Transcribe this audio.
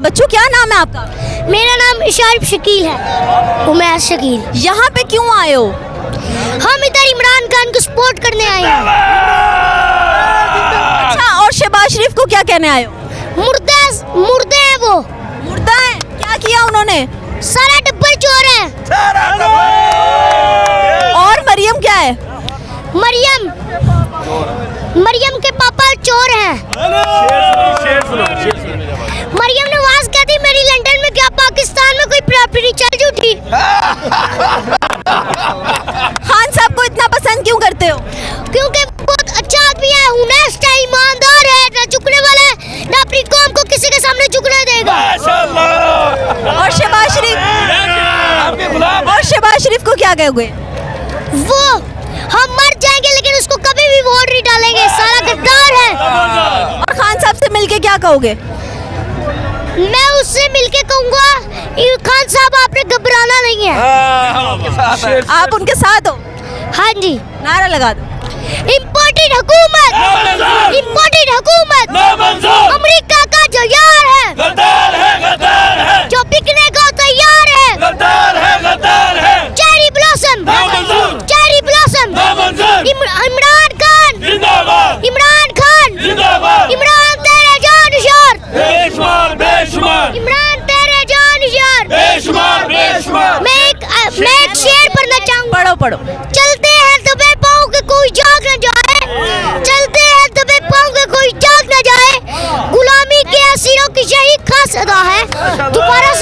बच्चों क्या नाम है आपका? मेरा नाम इशारिफ शकील है, उमैर शकील। यहाँ पे क्यों आए हो? हम इधर इमरान खान को सपोर्ट करने आए हैं। अच्छा, और शहबाज शरीफ को क्या कहने आए हो? मुर्दे हैं वो, मुर्दा है? क्या किया उन्होंने? सारा डब्बर चोर है। और मरियम क्या है? मरियम के पापा चोर हैं। मरियम नवाज कहती मेरी लंदन में क्या पाकिस्तान में कोई प्रॉपर्टी चल झूठी। खान साहब को इतना पसंद क्यों करते हो? क्योंकि बहुत अच्छा आदमी है, ऑनेस्ट है, ईमानदार है, ना झुकने वाला है, ना अपनी कौम को किसी के सामने झुकने देगा। और शहबाज शरीफ को क्या कहोगे? वो हम मर जाएंगे लेकिन उसको कभी भी वोट नहीं डालेंगे, सारा गद्दार है। और खान साहब से मिलके क्या कहोगे? मैं उससे मिलके कहूँगा खान साहब आपने घबराना नहीं है। आप उनके साथ हो? हाँ जी। नारा लगा दो। इम्पोर्टेड हुकूमत, अमेरिका का जो यार है, जो बिकने को तैयार है, चेरी ब्लॉसम, इमरान तेरे जान निशार, इमरान तेरे जान निशार। मैं एक शेर पढ़ना चाहूँगा। पढ़ो। चलते हैं दबे पाँव के कोई जाग न जाए, चलते हैं दबे पाँव के कोई जाग न जाए, गुलामी के असीरों की यही खास अदा है। दोबारा